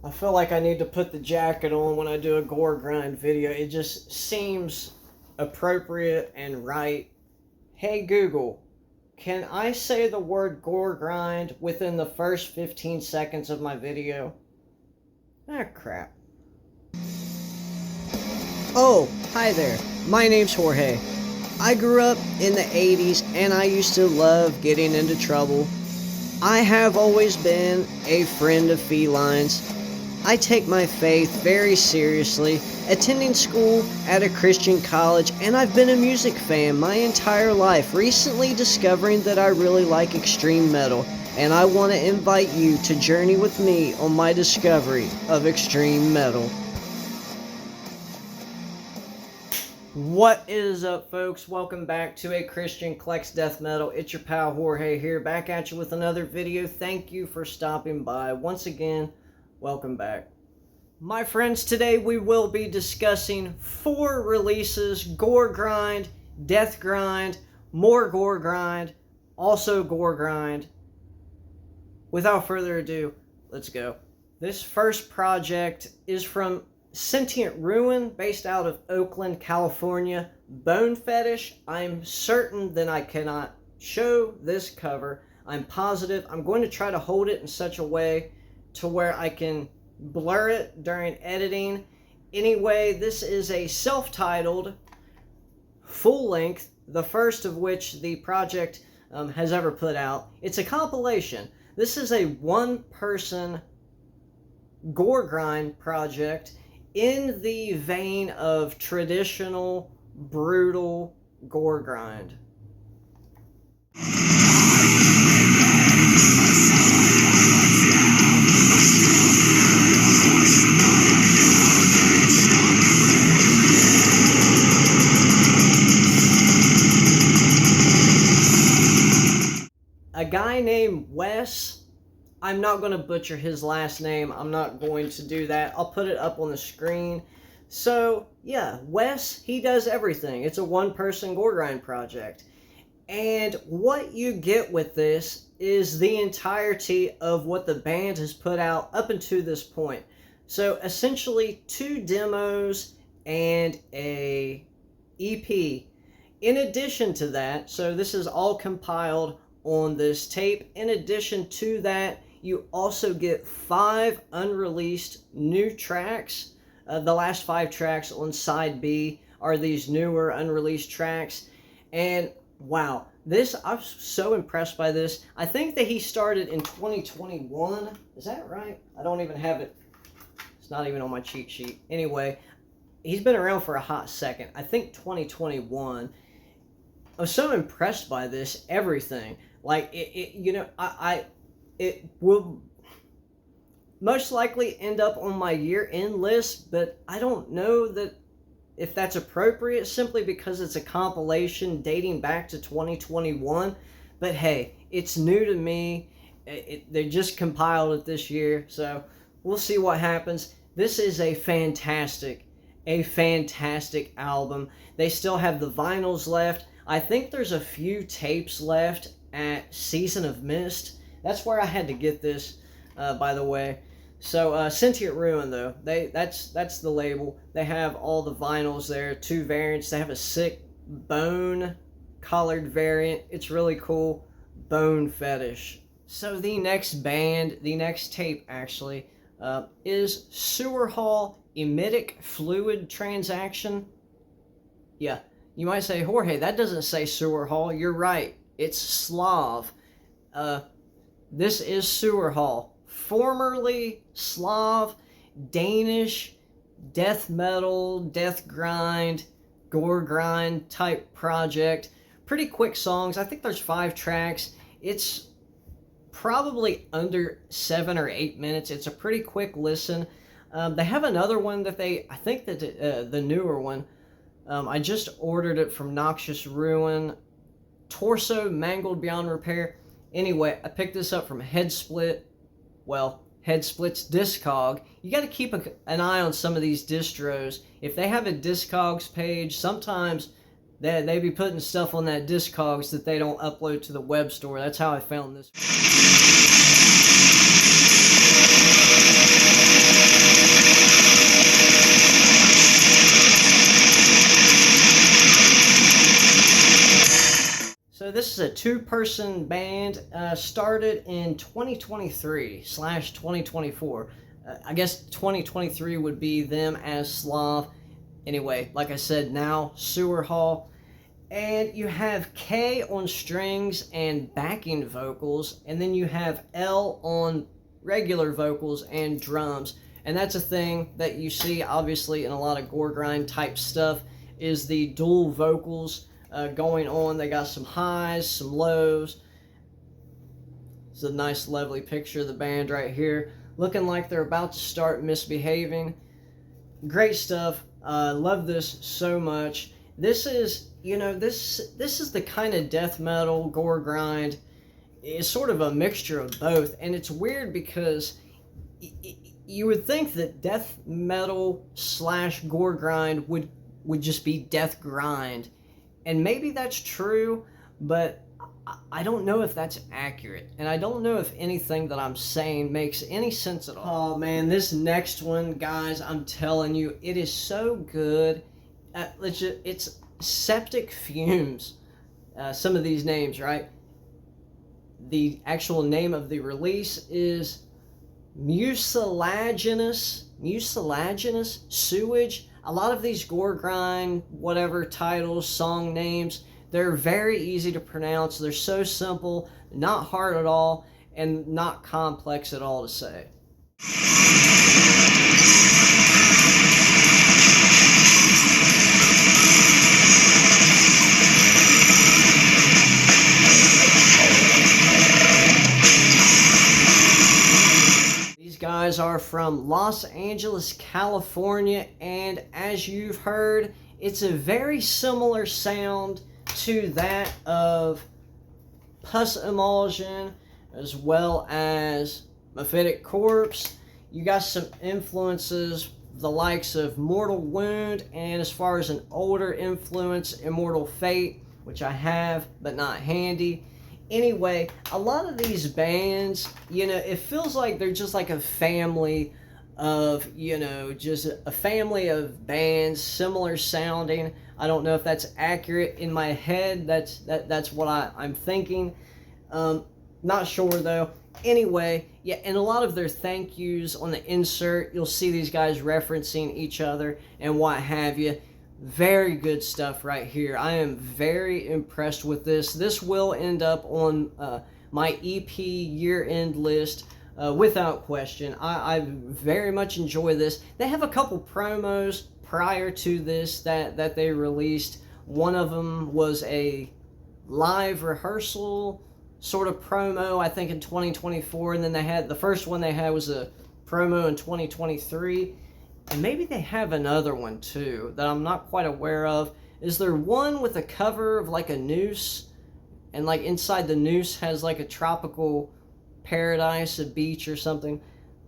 I feel like I need to put the jacket on when I do a Goregrind video. It just seems appropriate and right. Hey Google, can I say the word Goregrind within the first 15 seconds of my video? Ah, crap. Oh, hi there. My name's Jorge. I grew up in the 80s and I used to love getting into trouble. I have always been a friend of felines. I take my faith very seriously, attending school at a Christian college, and I've been a music fan my entire life, recently discovering that I really like extreme metal, and I want to invite you to journey with me on my discovery of extreme metal. What is up, folks? Welcome back to A Christian Collects Death Metal. It's your pal Jorge here, back at you with another video. Thank you for stopping by. Once again, welcome back. My friends, today we will be discussing 4 releases: Goregrind, Deathgrind, more Goregrind, also Goregrind. Without further ado, let's go. This first project is from Sentient Ruin, based out of Oakland, California. Bone Fetish. I'm certain that I cannot show this cover. I'm positive. I'm going to try to hold it in such a way to where I can blur it during editing. Anyway, this is a self-titled full length, the first of which the project has ever put out. It's a compilation. This is a one-person Goregrind project in the vein of traditional, brutal Goregrind. A guy named Wes, I'm not going to butcher his last name. I'm not going to do that. I'll put it up on the screen. So, yeah, Wes, he does everything. It's a one-person Goregrind project. And what you get with this is the entirety of what the band has put out up until this point. So, essentially, 2 demos and a EP. In addition to that, so this is all compiled on this tape. In addition to that, you also get 5 unreleased new tracks. The last 5 tracks on side B are these newer unreleased tracks. And wow, this, I'm so impressed by this. I think that he started in 2021. Is that right? I don't even have it. It's not even on my cheat sheet. Anyway, he's been around for a hot second. I think 2021. I was so impressed by this, everything. Like, it will most likely end up on my year-end list, but I don't know that if that's appropriate, simply because it's a compilation dating back to 2021. But hey, it's new to me. They just compiled it this year, so we'll see what happens. This is a fantastic album. They still have the vinyls left. I think there's a few tapes left at Season of Mist. That's where I had to get this, by the way. So, Sentient Ruin, though, that's the label. They have all the vinyls there, 2 variants. They have a sick bone-colored variant. It's really cool. Bone Fetish. So, the next band, the next tape, actually, is Sewer Hall Emetic Fluid Transaction. Yeah. You might say, Jorge, that doesn't say Sewer Hall. You're right. It's Slav. This is Sewer Hall. Formerly Slav, Danish, death metal, Deathgrind, Goregrind type project. Pretty quick songs. I think there's 5 tracks. It's probably under 7 or 8 minutes. It's a pretty quick listen. They have another one that I think that the newer one, I just ordered it from Noxious Ruin. Torso Mangled Beyond Repair. Anyway, I picked this up from Headsplit. Well, Headsplit's Discog. You got to keep an eye on some of these distros. If they have a Discogs page, sometimes they be putting stuff on that Discogs that they don't upload to the web store. That's how I found this. a two-person band, started in 2023/2024. I guess 2023 would be them as Slav. Anyway, like I said, now Sewer Hall. And you have K on strings and backing vocals, and then you have L on regular vocals and drums. And that's a thing that you see obviously in a lot of Goregrind type stuff, is the dual vocals going on. They got some highs, some lows. It's a nice lovely picture of the band right here, looking like they're about to start misbehaving. Great stuff. Love this so much. This is, this is the kind of death metal Goregrind. It's sort of a mixture of both, and it's weird because you would think that death metal / Goregrind would just be Deathgrind, and maybe that's true, but I don't know if that's accurate, and I don't know if anything that I'm saying makes any sense at all. Oh man, this next one, guys, I'm telling you, it is so good. It's Septic Fumes. Some of these names, right? The actual name of the release is mucilaginous sewage. A lot of these Goregrind, whatever titles, song names, they're very easy to pronounce. They're so simple, not hard at all, and not complex at all to say. Guys are from Los Angeles, California, and as you've heard, it's a very similar sound to that of Pus Emulsion as well as Mephitic Corpse. You got some influences, the likes of Mortal Wound, and as far as an older influence, Immortal Fate, which I have but not handy. Anyway, a lot of these bands, it feels like they're just like a family of, just a family of bands, similar sounding. I don't know if that's accurate in my head. That's what I'm thinking. Not sure though. Anyway, yeah, and a lot of their thank yous on the insert, you'll see these guys referencing each other and what have you. Very good stuff right here. I am very impressed with this. This will end up on my EP year-end list without question. I very much enjoy this. They have a couple promos prior to this that they released. One of them was a live rehearsal sort of promo, I think in 2024, and then they had the first one they had was a promo in 2023. And maybe they have another one too that I'm not quite aware of. Is there one with a cover of like a noose, and like inside the noose has like a tropical paradise, a beach or something?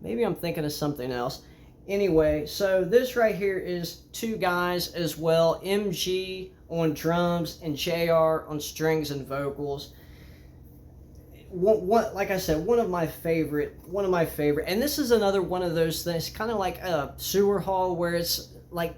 Maybe I'm thinking of something else. Anyway, so this right here is two guys as well, MG on drums and JR on strings and vocals. Like I said, one of my favorite, and this is another one of those things, kind of like a Sewer Hall, where it's like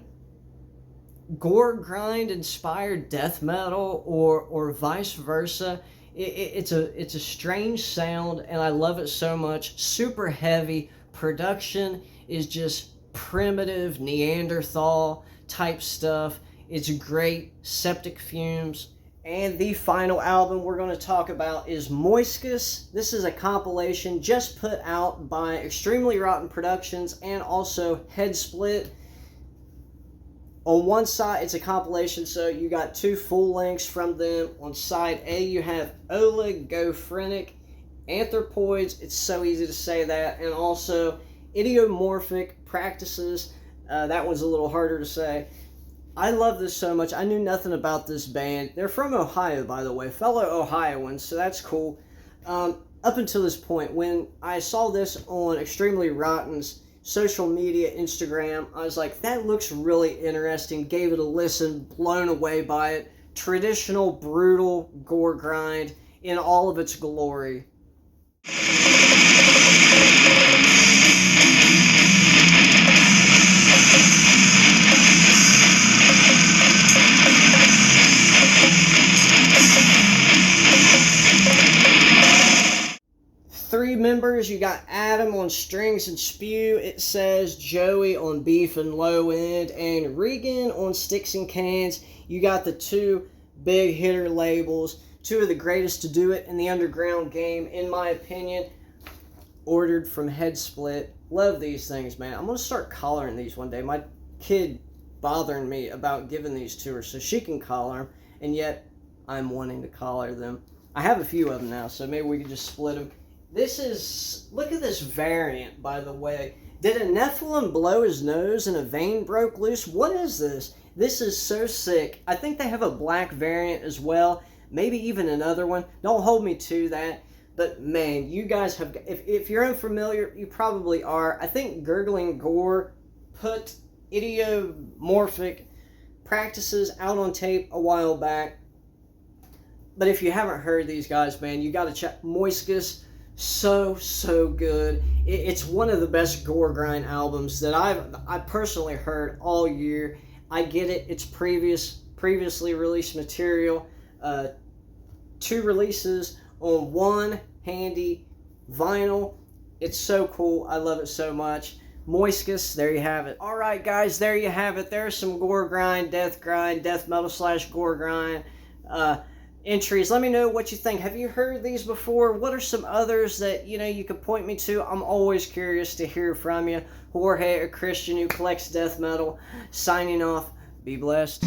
Goregrind inspired death metal, or vice versa. It's a strange sound, and I love it so much. Super heavy production is just primitive Neanderthal type stuff. It's great. Septic Fumes. And the final album we're going to talk about is Moiscus. This is a compilation just put out by Extremely Rotten Productions and also Headsplit. On one side, it's a compilation, so you got two full lengths from them. On side A, you have Oligophrenic Anthropoids. It's so easy to say that. And also Idiomorphic Practices. That one's a little harder to say. I love this so much. I knew nothing about this band. They're from Ohio, by the way. Fellow Ohioans, so that's cool. Up until this point, when I saw this on Extremely Rotten's social media, Instagram, I was like, that looks really interesting. Gave it a listen, blown away by it. Traditional, brutal Goregrind in all of its glory. You got Adam on Strings and Spew. It says Joey on Beef and Low End, and Regan on Sticks and Cans. You got the two big hitter labels, two of the greatest to do it in the underground game, in my opinion. Ordered from Head Split. Love these things, man. I'm going to start collaring these one day. My kid bothering me about giving these to her so she can collar them, and yet I'm wanting to collar them. I have a few of them now, so maybe we could just split them. This is, look at this variant, by the way. Did a Nephilim blow his nose and a vein broke loose? What is this? This is so sick. I think they have a black variant as well, maybe even another one. Don't hold me to that. But man, you guys have, if you're unfamiliar, you probably are. I think Gurgling Gore put idiomorphic practices out on tape a while back. But if you haven't heard these guys, man, you got to check Moiscus. So good. It's one of the best Goregrind albums that I personally heard all year. I get it. It's previously released material. 2 releases on one handy vinyl. It's so cool. I love it so much. Moiscus, there you have it. Alright guys, there you have it. There's some Goregrind, Deathgrind, death metal / Goregrind entries. Let me know what you think. Have you heard these before? What are some others that you could point me to? I'm always curious to hear from you. Jorge, a Christian who collects death metal, signing off. Be blessed.